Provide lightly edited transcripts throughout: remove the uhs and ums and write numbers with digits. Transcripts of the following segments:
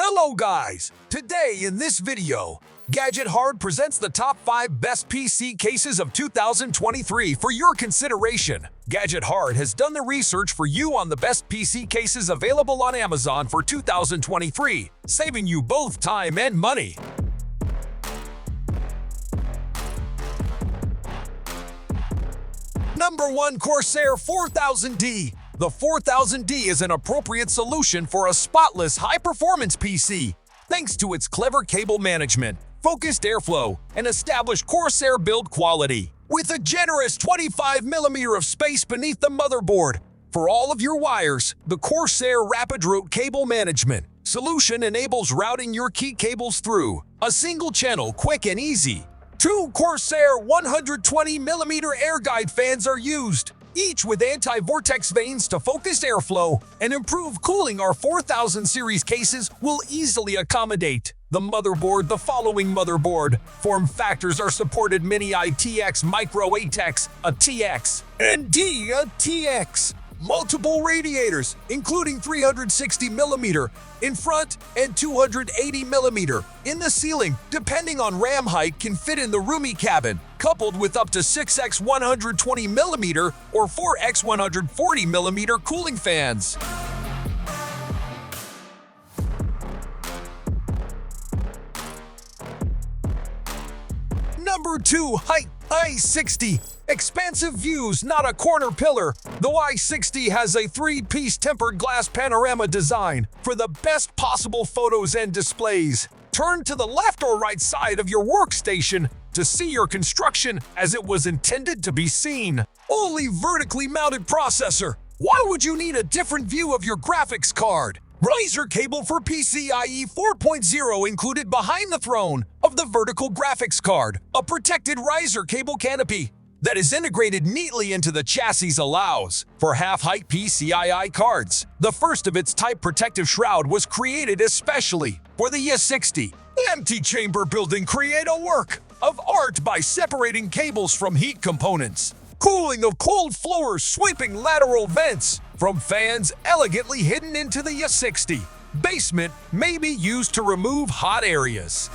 Hello guys! Today in this video, 𝐁𝐿SE presents the top 5 best PC cases of 2023 for your consideration. 𝐁𝐿SE has done the research for you on the best PC cases available on Amazon for 2023, saving you both time and money. Number 1. Corsair 4000D. The 4000D is an appropriate solution for a spotless, high-performance PC. Thanks to its clever cable management, focused airflow, and established Corsair build quality. With a generous 25mm of space beneath the motherboard. For all of your wires, the Corsair Rapid Route Cable Management solution enables routing your key cables through a single channel, quick and easy. 2 Corsair 120mm air guide fans are used, each with anti-vortex vanes to focus airflow and improve cooling. Our 4000 series cases will easily accommodate the motherboard. The following motherboard form factors are supported: Mini ITX, Micro ATX, a TX, and a TX. Multiple radiators, including 360mm in front and 280mm in the ceiling, depending on RAM height, can fit in the roomy cabin, coupled with up to 6x 120mm or 4x 140mm cooling fans. Number 2. Y60. Expansive views, not a corner pillar. The Y60 has a 3-piece tempered glass panorama design for the best possible photos and displays. Turn to the left or right side of your workstation to see your construction as it was intended to be seen. Only vertically mounted processor. Why would you need a different view of your graphics card? Riser cable for PCIe 4.0 included behind the throne of the vertical graphics card. A protected riser cable canopy that is integrated neatly into the chassis allows for half-height PCIe cards. The first of its type protective shroud was created especially for the Y60. The empty chamber building create a work of art by separating cables from heat components. Cooling of cold floors, sweeping lateral vents from fans elegantly hidden into the Y60. Basement may be used to remove hot areas.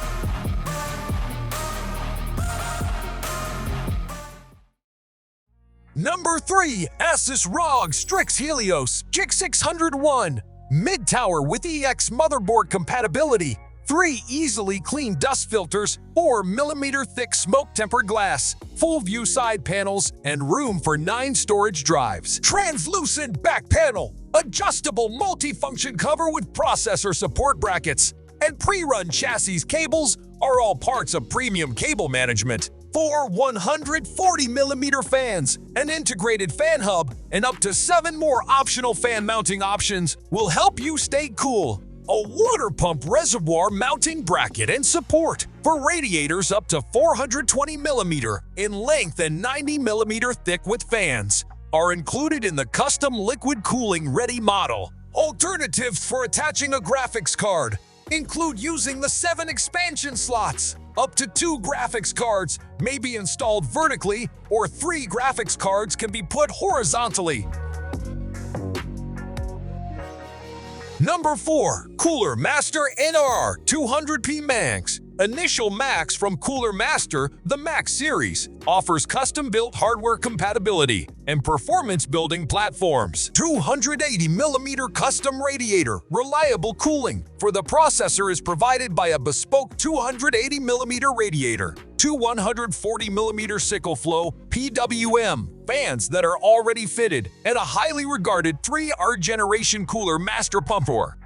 Number 3. Asus ROG Strix Helios G601. Mid-tower with EX motherboard compatibility. 3 easily clean dust filters, 4mm thick smoke-tempered glass, full view side panels, and room for 9 storage drives. Translucent back panel, adjustable multifunction cover with processor support brackets, and pre-run chassis cables are all parts of premium cable management. 4 140mm fans, an integrated fan hub, and up to 7 more optional fan mounting options will help you stay cool. A water pump reservoir mounting bracket and support for radiators up to 420mm in length and 90mm thick with fans are included in the custom liquid cooling ready model. Alternatives for attaching a graphics card include using the 7 expansion slots. Up to 2 graphics cards may be installed vertically, or 3 graphics cards can be put horizontally. Number 4. Cooler Master NR200P Max. Initial Max from Cooler Master, the Max series, offers custom-built hardware compatibility and performance-building platforms. 280mm custom radiator, reliable cooling for the processor is provided by a bespoke 280mm radiator. 2 140mm sickle flow PWM fans that are already fitted, and a highly regarded 3R generation Cooler Master pumper.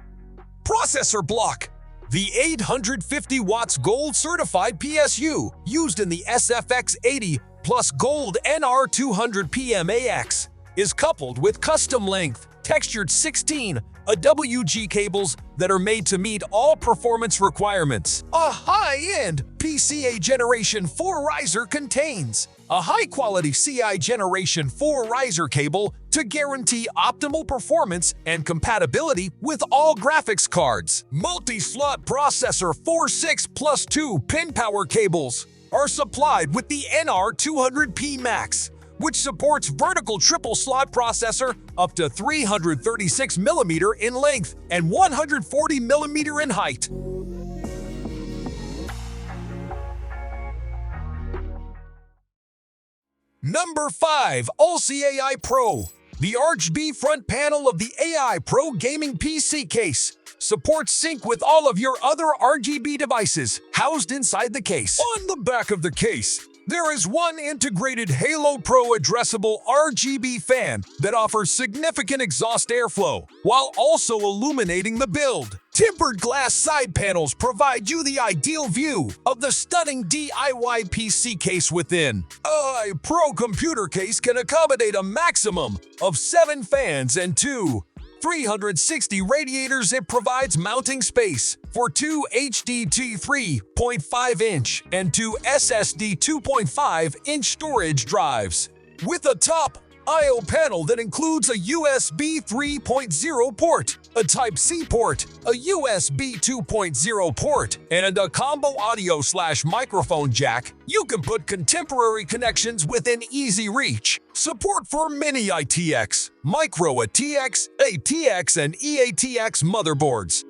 Processor block. The 850 watts gold certified PSU used in the SFX 80 plus gold NR200P MAX is coupled with custom length textured 16 AWG cables that are made to meet all performance requirements. A high-end PCA Generation 4 riser contains a high-quality CI Generation 4 riser cable to guarantee optimal performance and compatibility with all graphics cards. Multi-slot processor 4/6 plus 2 pin power cables are supplied with the NR200P Max which supports vertical triple slot processor up to 336mm in length and 140mm in height. Number 5. ALSEYE AI Pro. The ARGB front panel of the AI Pro gaming PC case supports sync with all of your other RGB devices housed inside the case. On the back of the case, there is one integrated Halo Pro addressable RGB fan that offers significant exhaust airflow while also illuminating the build. Tempered glass side panels provide you the ideal view of the stunning DIY PC case within. A Pro computer case can accommodate a maximum of 7 fans and 2 360 radiators. It provides mounting space for 2 HDD 3.5-inch and 2 SSD 2.5-inch storage drives, with a top I/O panel that includes a USB 3.0 port, a Type-C port, a USB 2.0 port, and a combo audio/microphone jack. You can put contemporary connections within easy reach. Support for mini ITX, micro ATX, ATX, and EATX motherboards.